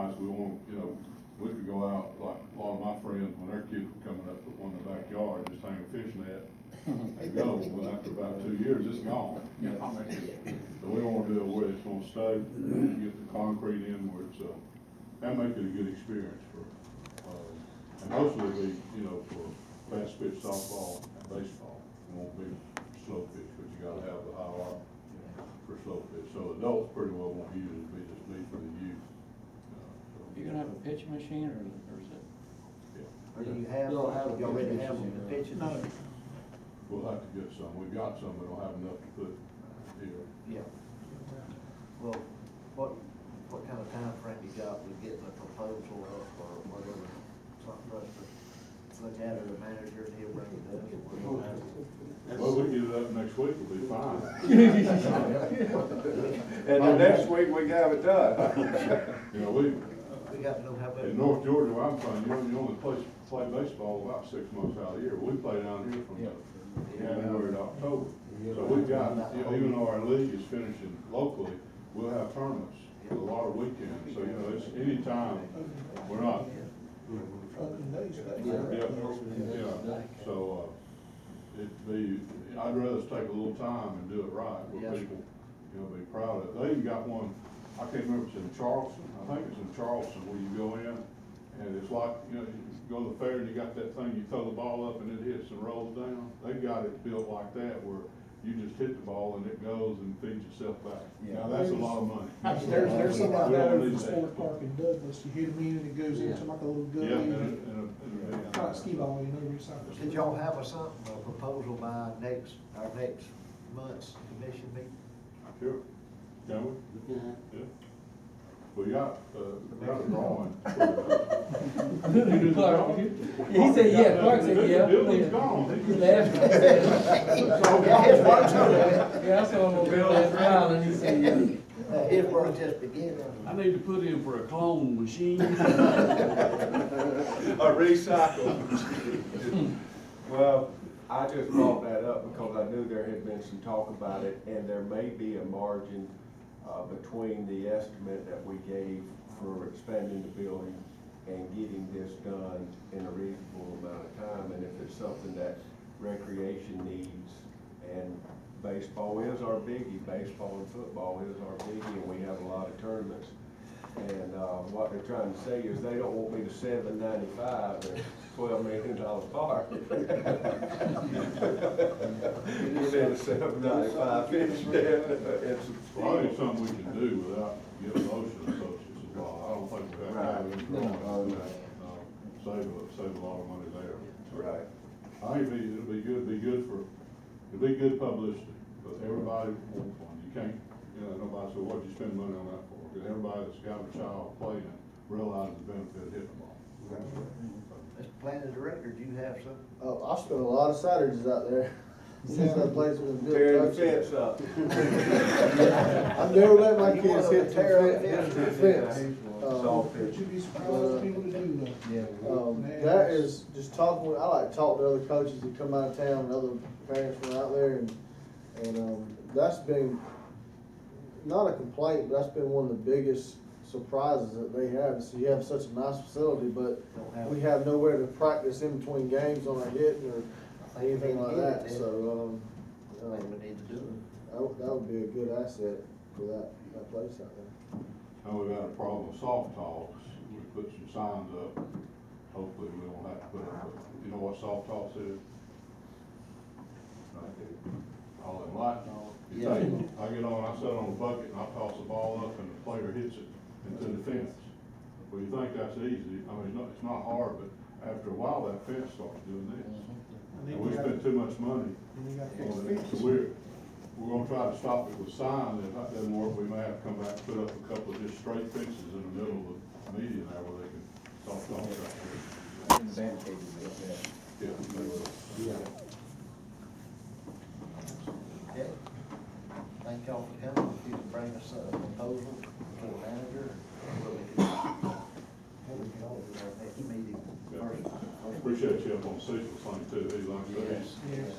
nice, we want, we could go out, like a lot of my friends, when their kids were coming up, put one in the backyard, just hang a fish net, and go, well, after about 2 years, it's gone. So we wanna do it where it's gonna stay, get the concrete in where it's, and make it a good experience for, and mostly be, for fast pitch softball and baseball. It won't be slow pitch, but you gotta have the high arc for slow pitch. So adults pretty well won't use it, it'll just be for the youth. You gonna have a pitching machine or is it? Yeah. Or do you have, You'll have a you already pitching have machine. the pitching? No. We'll have to get some. We've got some, we don't have enough to put here. Yeah. Well, what kind of time frame you got with getting a proposal up or whatever, something for us to look at, or the manager, and he'll bring it up? Well, we get it up next week, we'll be fine. And the next week we have it done. We got to know how much. In North Georgia, where I'm from, you only play baseball about 6 months out of the year. We play down here from January to October. So we've got, even though our league is finishing locally, we'll have tournaments, a lot of weekends. So, it's any time, we're not. Yeah, so, I'd rather take a little time and do it right, where people, be proud of it. They even got one, I can't remember if it's in Charleston, I think it's in Charleston, where you go in, and it's like, you go to the fair and you got that thing, you throw the ball up and it hits and rolls down. They've got it built like that, where you just hit the ball and it goes and feeds yourself back. Now, that's a lot of money. There's some like We that don't over need the sport park in Douglas, you hit them in and it goes into like a little Yeah, gully. and Kind of skee ball, recycle. Did y'all have a proposal by our next month's commission meeting? Sure. Can we? Yeah. We got a drawing. You do the drawing? He said, yeah, Clark said, yeah. The building's gone. He laughed. Yeah, I saw him on the last round and he said, yeah. His work just beginning. I need to put in for a clone machine. A recycle machine. Well, I just brought that up because I knew there had been some talk about it, and there may be a margin between the estimate that we gave for expanding the building and getting this done in a reasonable amount of time. And if it's something that recreation needs, and baseball is our biggie, baseball and football is our biggie, and we have a lot of tournaments. And what they're trying to say is they don't want me to $7.95 and $12 million park. Instead of $7.95 finish it's Well, I think it's something we can do without giving Ocean Associates a lot. I don't think we have to have any drawing. Save a lot of money there. right. I think it'll be good publicity, but everybody wants one. You can't, nobody said, what'd you spend money on that for? Because everybody that's got a child playing realizes the benefit of hitting the ball. Mr. Planning Director, do you have some? Oh, I spent a lot of Saturdays out there since that place was Tearing the built. fence up. I've never let my You kids wanna hit tear up the fence? fence. Soft But pitch. you'd be surprised people to do that. That is just talking, I like to talk to other coaches that come out of town and other parents from out there, and that's been, not a complaint, but that's been one of the biggest surprises that they have. So you have such a nice facility, but we have nowhere to practice in between games on our hitting or anything like that, so, I think we need to do it. that would be a good asset for that place out there. And we've got a problem with soft talks. We put some signs up. Hopefully we won't have to put up, you know what soft talks is? All in light. I get on, I sit on a bucket and I toss the ball up and the player hits it into the fence. Well, you think that's easy. I mean, it's not hard, but after a while that fence starts doing this. And we spend too much money. So we're gonna try to stop it with signs. If that doesn't work, we may have to come back and put up a couple of just straight fences in the middle of the median there where they can talk right there. Yeah, they will. Okay. Thank y'all for coming. If you can bring us a proposal to the manager, we can all do our next meeting first. I appreciate you up on Cecil's thing too. He's like,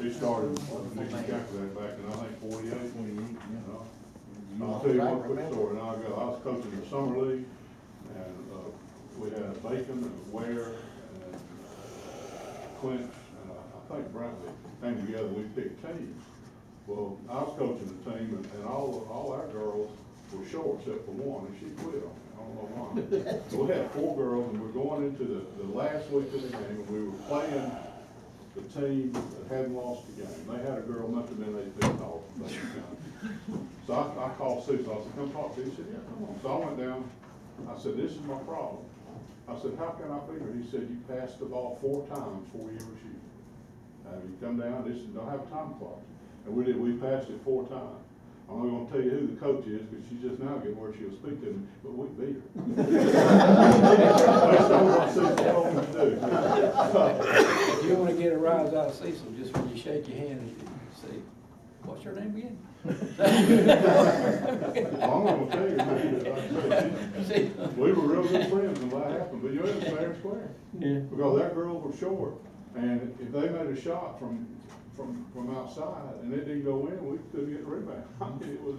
he started with Nicky Calculator back in, I think, 48. I'll tell you one quick story. Now I was coaching the summer league, And, we had Bacon and Ware and Clint, and I think Brantley came together, we picked teams. Well, I was coaching the team, and all our girls were short except for one, and she quit on me, I don't know why. So we had 4 girls, and we're going into the last week of the game, and we were playing the team that hadn't lost the game. They had a girl, must have been 8 feet tall. So I called Sue, so I said, come talk to me. He said, yeah, come on. So I went down, I said, this is my problem. I said, how can I figure it? He said, you passed the ball 4 times before you ever shoot. You come down, this don't have a time clock. And we did, we passed it 4 times. I'm not gonna tell you who the coach is, because she's just now getting where she'll speak to me, but we beat her. Based on what Susan told me to do. If you wanna get a rise out of Cecil, just when you shake your hand and say, what's your name again? Well, I'm gonna tell you, man, like I said, we were real good friends when that happened, but you know, it's fair and square. Yeah. Because that girl was short, and if they made a shot from outside and it didn't go in, we couldn't get the rebound. I mean, it was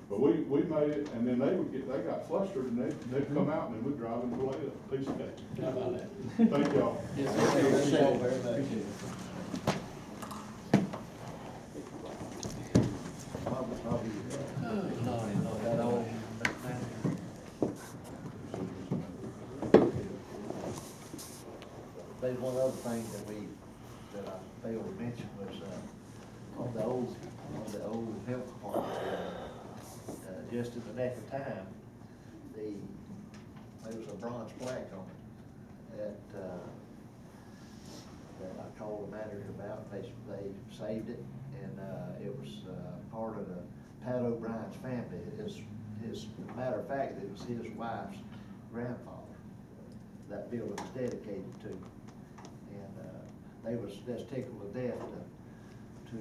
but we made it, and then they got flustered, and they'd come out, and then we'd drive and play a piece of cake. How about that? Thank y'all. Yes, Thank sir. you very much. Probably, that old manager. There's one other thing that I failed to mention was, on the old health department, just in the nick of time, there was a bronze plaque on it that I called the manager about. They saved it, and it was part of the Pat O'Brien's family. His matter of fact, it was his wife's grandfather that building was dedicated to. And they was just tickled to death to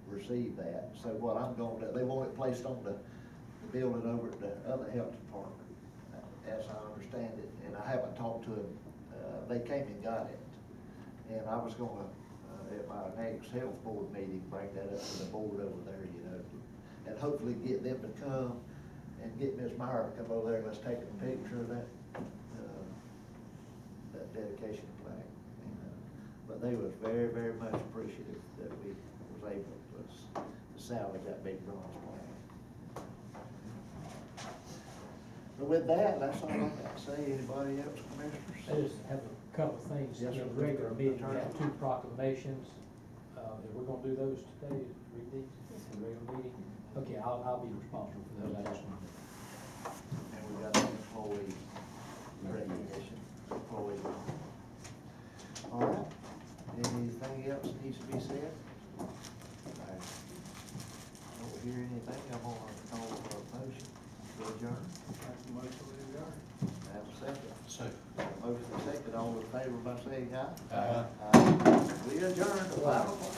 receive that. So what I'm going to, they want it placed on the building over at the other health department, as I understand it. And I haven't talked to them. They came and got it. And I was gonna, at my next health board meeting, bring that up to the board over there, you know, and hopefully get them to come and get Ms. Meyer to come over there and let's take a picture of that dedication plaque. But they was very, very much appreciative that we was able to salvage that big bronze plaque. But with that, that's all I got to say. Anybody else, commissioners? I just have a couple of things. Yes, In sir. the regular meeting, we have 2 proclamations. If we're gonna do those today, read these in the regular meeting. Okay, I'll be responsible for those. I just want And we got the employee recognition, employee. All right, anything else needs to be said? I don't hear anything, I'm gonna call for a motion to adjourn. Have a second. Motion and second, all in favor by saying aye. Aye. Aye. We adjourn to 5 o'clock.